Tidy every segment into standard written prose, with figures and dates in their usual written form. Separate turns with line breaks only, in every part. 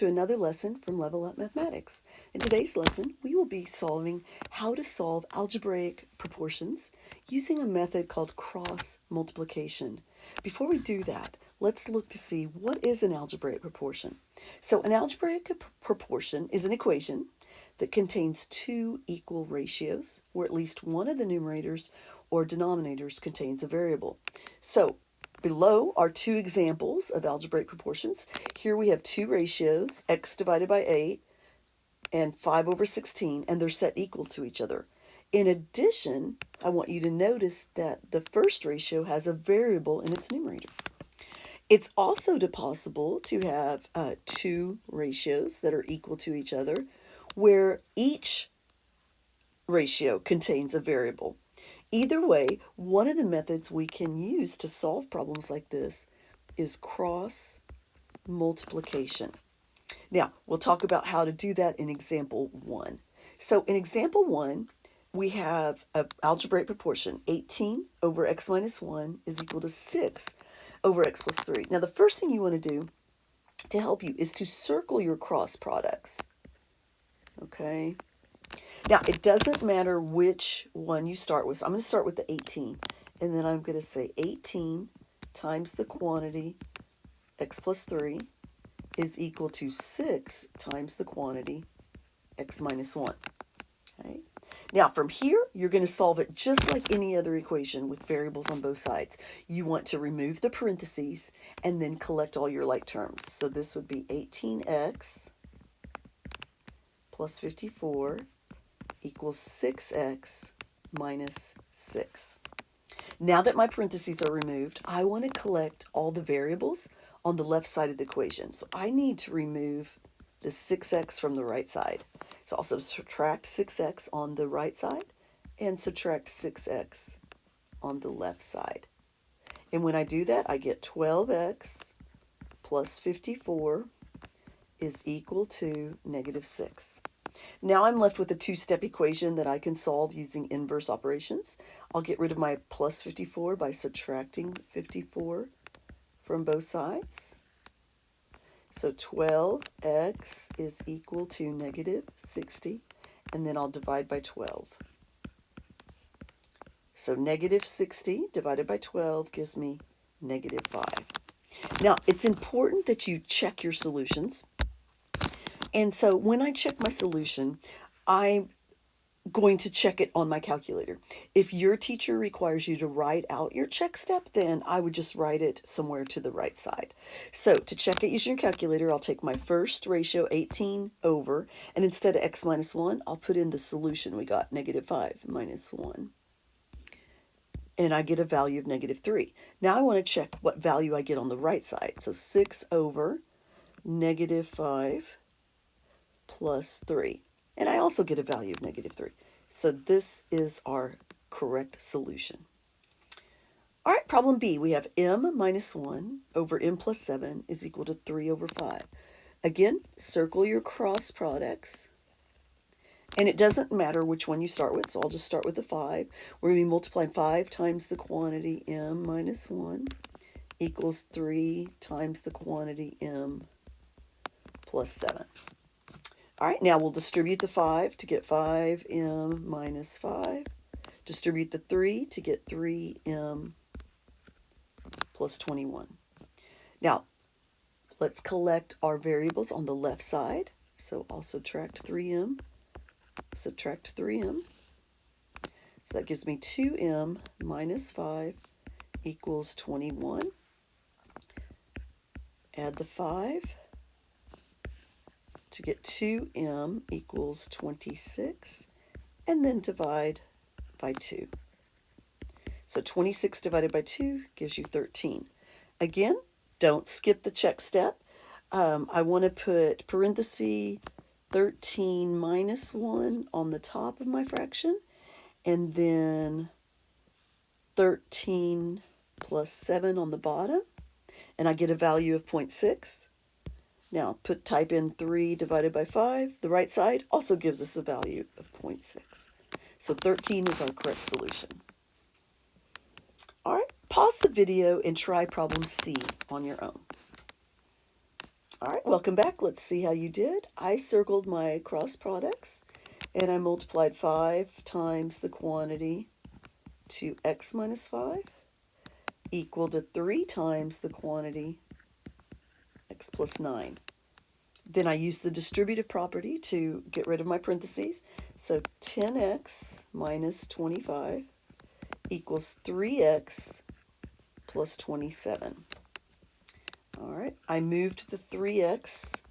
To another lesson from Level Up Mathematics. In today's lesson, we will be solving how to solve algebraic proportions using a method called cross multiplication. Before we do that, let's look to see what is an algebraic proportion. So an algebraic proportion is an equation that contains two equal ratios where at least one of the numerators or denominators contains a variable. So below are two examples of algebraic proportions. Here we have two ratios, x divided by 8 and 5/16, and they're set equal to each other. In addition, I want you to notice that the first ratio has a variable in its numerator. It's also possible to have two ratios that are equal to each other where each ratio contains a variable. Either way, one of the methods we can use to solve problems like this is cross multiplication. Now, we'll talk about how to do that in example 1. So in example 1, we have an algebraic proportion. 18 over x minus 1 is equal to 6 over x plus 3. Now, the first thing you want to do to help you is to circle your cross products. Okay? Now, it doesn't matter which one you start with. So I'm going to start with the 18, and then I'm going to say 18 times the quantity x plus 3 is equal to 6 times the quantity x minus 1. Okay? Now, from here, you're going to solve it just like any other equation with variables on both sides. You want to remove the parentheses and then collect all your like terms. So this would be 18x plus 54 equals 6x minus 6. Now that my parentheses are removed, I want to collect all the variables on the left side of the equation. So I need to remove the 6x from the right side. So also subtract 6x on the right side and subtract 6x on the left side. And when I do that, I get 12x plus 54 is equal to negative 6. Now I'm left with a two-step equation that I can solve using inverse operations. I'll get rid of my plus 54 by subtracting 54 from both sides. So 12x is equal to negative 60, and then I'll divide by 12. So negative 60 divided by 12 gives me negative 5. Now, it's important that you check your solutions. And so when I check my solution, I'm going to check it on my calculator. If your teacher requires you to write out your check step, then I would just write it somewhere to the right side. So to check it using your calculator, I'll take my first ratio, 18 over, and instead of x minus 1, I'll put in the solution we got, negative 5 minus 1. And I get a value of negative 3. Now I want to check what value I get on the right side. So 6 over negative 5 plus 3. And I also get a value of negative 3. So this is our correct solution. All right, problem B. We have m minus 1 over m plus 7 is equal to 3 over 5. Again, circle your cross products. And it doesn't matter which one you start with, so I'll just start with the 5. We're going to be multiplying 5 times the quantity m minus 1 equals 3 times the quantity m plus 7. All right, now we'll distribute the 5 to get 5m minus 5. Distribute the 3 to get 3m plus 21. Now, let's collect our variables on the left side. So I'll subtract 3m, subtract 3m. So that gives me 2m minus 5 equals 21. Add the 5. To get 2m equals 26, and then divide by 2. So 26 divided by 2 gives you 13. Again, don't skip the check step. I want to put parenthesis 13 minus 1 on the top of my fraction, and then 13 plus 7 on the bottom, and I get a value of 0.6. Now, type in 3 divided by 5. The right side also gives us a value of 0.6. So 13 is our correct solution. All right, pause the video and try problem C on your own. All right, welcome back. Let's see how you did. I circled my cross products and I multiplied 5 times the quantity to x minus 5 equal to 3 times the quantity x plus 9. Then I used the distributive property to get rid of my parentheses. So 10x minus 25 equals 3x plus 27. All right, I moved the 3x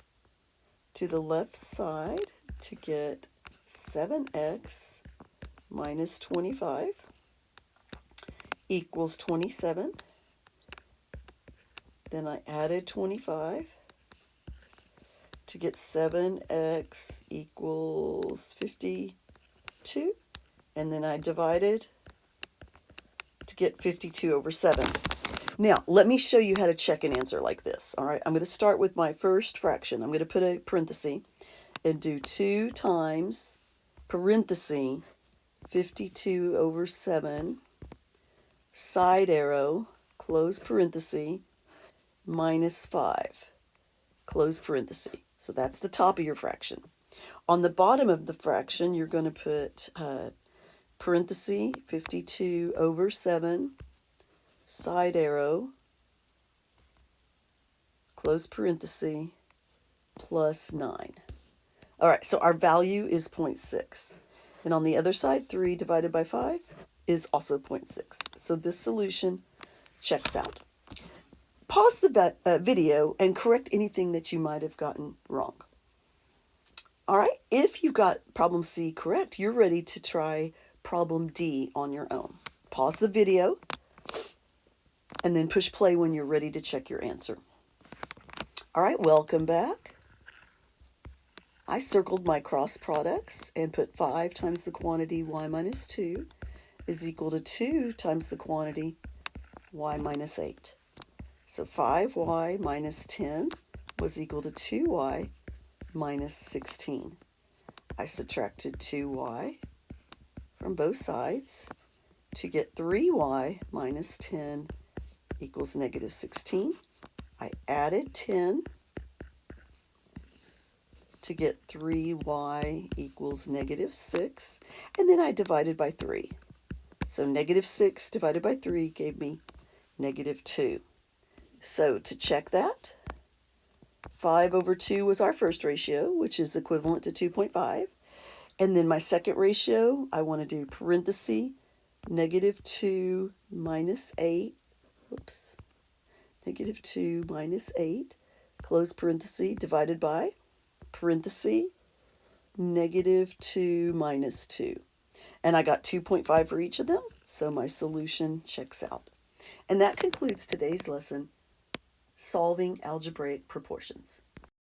to the left side to get 7x minus 25 equals 27. Then I added 25 to get 7x equals 52. And then I divided to get 52 over 7. Now, let me show you how to check an answer like this. All right, I'm going to start with my first fraction. I'm going to put a parenthesis and do 2 times parenthesis 52 over 7, side arrow, close parenthesis, minus 5, close parenthesis. So that's the top of your fraction. On the bottom of the fraction, you're going to put parenthesis 52 over 7, side arrow, close parenthesis, plus 9. All right, so our value is 0.6. And on the other side, 3 divided by 5 is also 0.6. So this solution checks out. Pause the video and correct anything that you might have gotten wrong. All right, if you got problem C correct, you're ready to try problem D on your own. Pause the video and then push play when you're ready to check your answer. All right, welcome back. I circled my cross products and put 5 times the quantity y minus 2 is equal to 2 times the quantity y minus 8. So 5y minus 10 was equal to 2y minus 16. I subtracted 2y from both sides to get 3y minus 10 equals negative 16. I added 10 to get 3y equals negative 6, and then I divided by 3. So negative 6 divided by 3 gave me negative 2. So to check that, 5 over 2 was our first ratio, which is equivalent to 2.5. And then my second ratio, I want to do parenthesis, negative 2 minus 8. Whoops. Negative 2 minus 8, close parenthesis, divided by parenthesis, negative 2 minus 2. And I got 2.5 for each of them, so my solution checks out. And that concludes today's lesson, solving algebraic proportions.